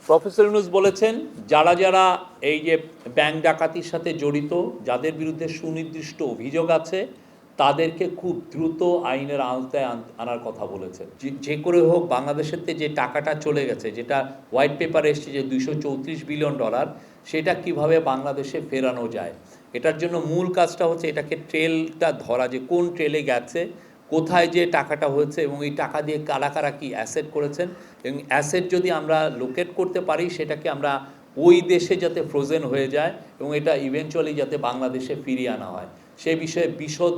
Professor Yunus বলেছেন যারা যারা এই যে ব্যাংক ডাকাতির সাথে জড়িত, যাদের বিরুদ্ধে সুনির্দিষ্ট অভিযোগ আছে, তাদেরকে খুব দ্রুত আইনের আওতায় আনার কথা বলেছেন। যে করে হোক বাংলাদেশের যে টাকাটা চলে গেছে, যেটা হোয়াইট পেপারে এসছে যে $234 বিলিয়ন, সেটা কিভাবে বাংলাদেশে ফেরানো যায়। এটার জন্য মূল কাজটা হচ্ছে এটাকে ট্রেলটা ধরা, যে কোন ট্রেলে গেছে, কোথায় যে টাকাটা হয়েছে, এবং এই টাকা দিয়ে কারা কারা কী অ্যাসেট করেছেন, এবং অ্যাসেট যদি আমরা লোকেট করতে পারি সেটাকে আমরা ওই দেশে যাতে ফ্রোজেন হয়ে যায় এবং এটা ইভেনচুয়ালি যাতে বাংলাদেশে ফিরিয়ে আনা হয়, সে বিষয়ে বিশদ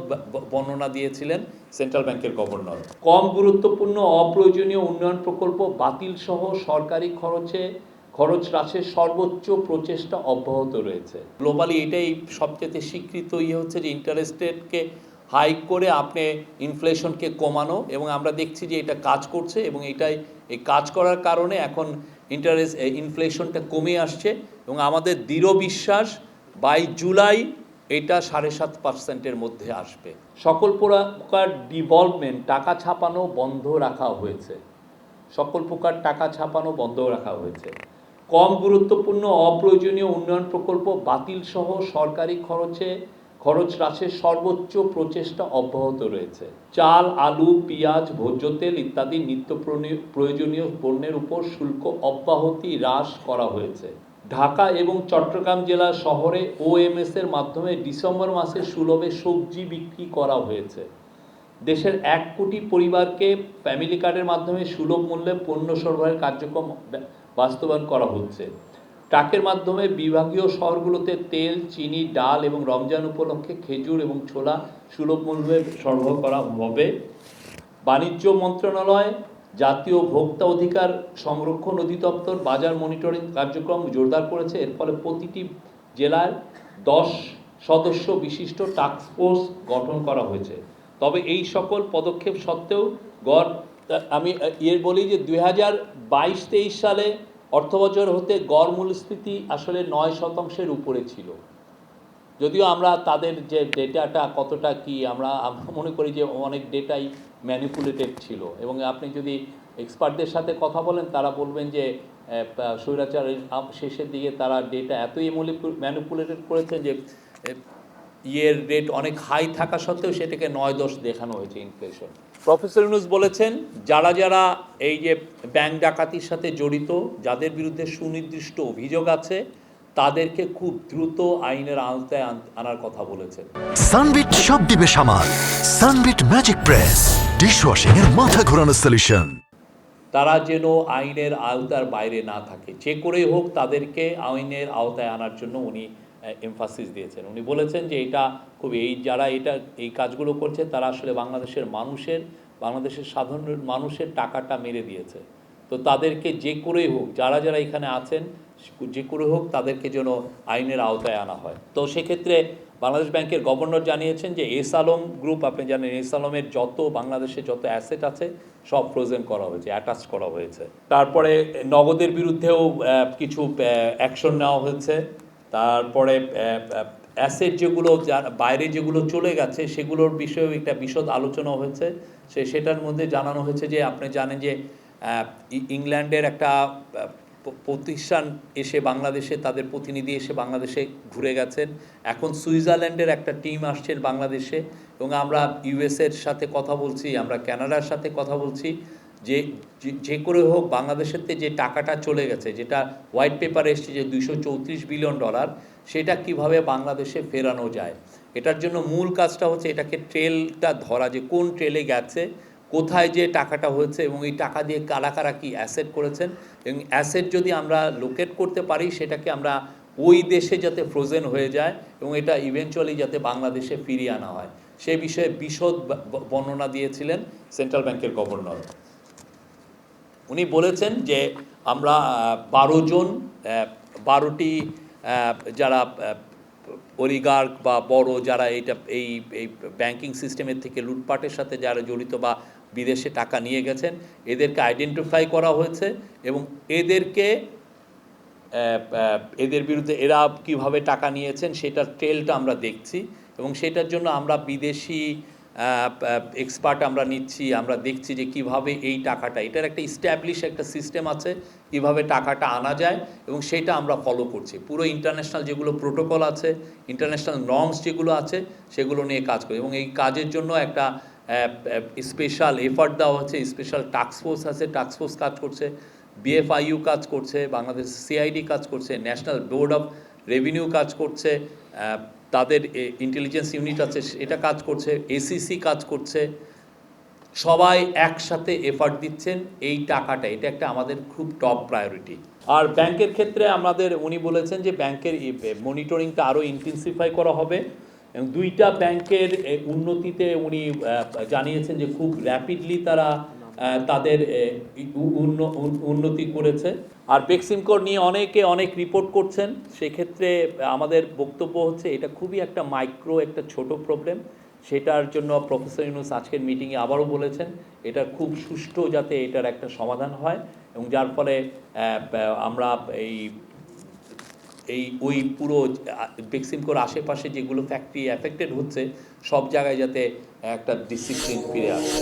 বর্ণনা দিয়েছিলেন সেন্ট্রাল ব্যাংকের গভর্নর। কম গুরুত্বপূর্ণ অপ্রয়োজনীয় উন্নয়ন প্রকল্প বাতিল সহ সরকারি খরচ হ্রাসের সর্বোচ্চ প্রচেষ্টা অব্যাহত রয়েছে। গ্লোবালি এটাই সবচেয়ে স্বীকৃত হচ্ছে যে ইন্টারেস্ট রেটকে হাইক করে আপনি ইনফ্লেশনকে কমানো, এবং আমরা দেখছি যে এটা কাজ করছে, এবং এই কাজ করার কারণে এখন ইনফ্লেশনটা কমে আসছে, এবং আমাদের দৃঢ় বিশ্বাস বাই জুলাই এটা 7.5% মধ্যে আসবে। সকল প্রকার ডিভলভমেন্ট টাকা ছাপানো বন্ধ রাখা হয়েছে। কম গুরুত্বপূর্ণ অপ্রয়োজনীয় উন্নয়ন প্রকল্প বাতিল সহ সরকারি খরচ হ্রাসের সর্বোচ্চ প্রচেষ্টা অব্যাহত রয়েছে। চাল, আলু, পেঁয়াজ, ভোজ্য তেল ইত্যাদি নিত্য প্রয়োজনীয় পণ্যের উপর শুল্ক অব্যাহতি হ্রাস করা হয়েছে। ঢাকা এবং চট্টগ্রাম জেলা শহরে OMS এর মাধ্যমে ডিসেম্বর মাসে সুলভে সবজি বিক্রি করা হয়েছে। দেশের 1 কোটি পরিবারকে ফ্যামিলি কার্ডের মাধ্যমে সুলভ মূল্যে পণ্য সরবরাহের কার্যক্রম বাস্তবায়ন করা হচ্ছে। ট্রাকের মাধ্যমে বিভাগীয় শহরগুলোতে তেল, চিনি, ডাল এবং রমজান উপলক্ষে খেজুর এবং ছোলা সুলভ মূল্যে সরবরাহ করা হবে। বাণিজ্য মন্ত্রণালয়, জাতীয় ভোক্তা অধিকার সংরক্ষণ অধিদপ্তর বাজার মনিটরিং কার্যক্রম জোরদার করেছে। এর ফলে প্রতিটি জেলায় 10 সদস্য বিশিষ্ট টাস্কফোর্স গঠন করা হয়েছে। তবে এই সকল পদক্ষেপ সত্ত্বেও আমি বলি যে 2022-23 সালে অর্থবছর হতে গড় মূল্যস্ফীতি আসলে 9% উপরে ছিল। যদিও আমরা তাদের যে ডেটাটা কতটা কি আমরা মনে করি যে অনেক ডেটাই ম্যানিপুলেটেড ছিল, এবং আপনি যদি এক্সপার্টদের সাথে কথা বলেন তারা বলবেন যে স্বৈরাচারের শেষের দিকে তারা ডেটা এতই ম্যানিপুলেটেড করেছেন যে রেট অনেক হাই থাকা সত্ত্বেও সেটাকে 9-10 দেখানো হয়েছে ইনফ্লেশন। প্রফেসর ইউনূস বলেছেন যারা যারা এই যে ব্যাংক ডাকাতির সাথে জড়িত, যাদের বিরুদ্ধে সুনির্দিষ্ট অভিযোগ আছে, তাদেরকে খুব দ্রুত আইনের আওতায় আনার কথা বলেছেন। সানবিট সব দিবে সামাল। সানবিট ম্যাজিক প্রেস ডিশওয়াশিং এর মাথা ঘোরানো সলিউশন। তারা যেন আইনের আওতার বাইরে না থাকে, যে করেই হোক তাদেরকে আইনের আওতায় আনার জন্য উনি এমফাসিস দিয়েছেন। উনি বলেছেন যে এটা খুব যারা এই কাজগুলো করছে তারা আসলে বাংলাদেশের সাধারণ মানুষের টাকাটা মেরে দিয়েছে। তো তাদেরকে যে করেই হোক, যারা যারা এখানে আছেন, যে করে হোক তাদেরকে যেন আইনের আওতায় আনা হয়। তো সেক্ষেত্রে বাংলাদেশ ব্যাংকের গভর্নর জানিয়েছেন যে এস আলম গ্রুপ, আপনি জানেন এস আলমের বাংলাদেশে যত অ্যাসেট আছে সব ফ্রোজেন করা হয়েছে, অ্যাটাচ করা হয়েছে। তারপরে নগদের বিরুদ্ধেও কিছু অ্যাকশন নেওয়া হয়েছে। তারপরে অ্যাসেট যেগুলো বাইরে যেগুলো চলে গেছে সেগুলোর বিষয়েও একটা বিশদ আলোচনা হয়েছে। সেটার মধ্যে জানানো হয়েছে যে আপনি জানেন যে ইংল্যান্ডের একটা প্রতিষ্ঠান এসে বাংলাদেশে, তাদের প্রতিনিধি এসে বাংলাদেশে ঘুরে গেছেন। এখন সুইজারল্যান্ডের একটা টিম আসছেন বাংলাদেশে, এবং আমরা ইউএসের সাথে কথা বলছি, আমরা কানাডার সাথে কথা বলছি যে করে হোক বাংলাদেশের যে টাকাটা চলে গেছে, যেটা হোয়াইট পেপারে এসছে যে $234 বিলিয়ন, সেটা কিভাবে বাংলাদেশে ফেরানো যায়। এটার জন্য মূল কাজটা হচ্ছে এটাকে ট্রেলটা ধরা, যে কোন ট্রেলে গেছে, কোথায় যে টাকাটা হয়েছে, এবং এই টাকা দিয়ে কারা কারা কী অ্যাসেট করেছেন, এবং অ্যাসেট যদি আমরা লোকেট করতে পারি সেটাকে আমরা ওই দেশে যাতে ফ্রোজেন হয়ে যায় এবং এটা ইভেনচুয়ালি যাতে বাংলাদেশে ফিরিয়ে আনা হয়, সে বিষয়ে বিশদ বর্ণনা দিয়েছিলেন সেন্ট্রাল ব্যাংকের গভর্নর। উনি বলেছেন যে আমরা 12টি যারা অলিগার্ক বা বড় যারা এই ব্যাংকিং সিস্টেমের থেকে লুটপাটের সাথে যারা জড়িত বা বিদেশে টাকা নিয়ে গেছেন, এদেরকে আইডেন্টিফাই করা হয়েছে, এবং এদের বিরুদ্ধে এরা কিভাবে টাকা নিয়েছেন সেটার ট্রেলটা আমরা দেখছি, এবং সেটার জন্য আমরা বিদেশি এক্সপার্ট আমরা নিচ্ছি, আমরা দেখছি যে কিভাবে এই টাকাটা, এটার একটা ইস্টাবলিশ একটা সিস্টেম আছে কিভাবে টাকাটা আনা যায়, এবং সেটা আমরা ফলো করছি। পুরো ইন্টারন্যাশনাল যেগুলো প্রোটোকল আছে, ইন্টারন্যাশনাল নর্মস যেগুলো আছে, সেগুলো নিয়ে কাজ করি, এবং এই কাজের জন্য একটা স্পেশাল এফার্ট দেওয়া হচ্ছে। স্পেশাল টাস্কফোর্স আছে, টাস্কফোর্স কাজ করছে, বিএফআইইউ কাজ করছে, বাংলাদেশ সিআইডি কাজ করছে, ন্যাশনাল বোর্ড অফ রেভিনিউ কাজ করছে, তাদের ইন্টেলিজেন্স ইউনিট আছে এটা কাজ করছে, এসিসি কাজ করছে। সবাই একসাথে এফার্ট দিচ্ছেন এই টাকাটা, এটা একটা আমাদের খুব টপ প্রায়োরিটি। আর ব্যাংকের ক্ষেত্রে আমাদের উনি বলেছেন যে ব্যাংকের মনিটরিংটা আরও ইন্টেন্সিফাই করা হবে, এবং দুইটা ব্যাংকের উন্নতিতে উনি জানিয়েছেন যে খুব র্যাপিডলি তারা তাদের উন্নতি করেছে। আর বেক্সিমকো নিয়ে অনেকে অনেক রিপোর্ট করছেন, সেক্ষেত্রে আমাদের বক্তব্য হচ্ছে এটা খুবই একটা মাইক্রো, একটা ছোট প্রবলেম। সেটার জন্য প্রফেসর ইউনূস আজকের মিটিংয়ে আবারও বলেছেন এটার খুব সুষ্ঠু যাতে এটার একটা সমাধান হয়, এবং যার ফলে আমরা ওই পুরো বেক্সিমকোর আশেপাশে যেগুলো ফ্যাক্টরি অ্যাফেক্টেড হচ্ছে সব জায়গায় যাতে একটা ডিসিপ্লিন ফিরে আসে।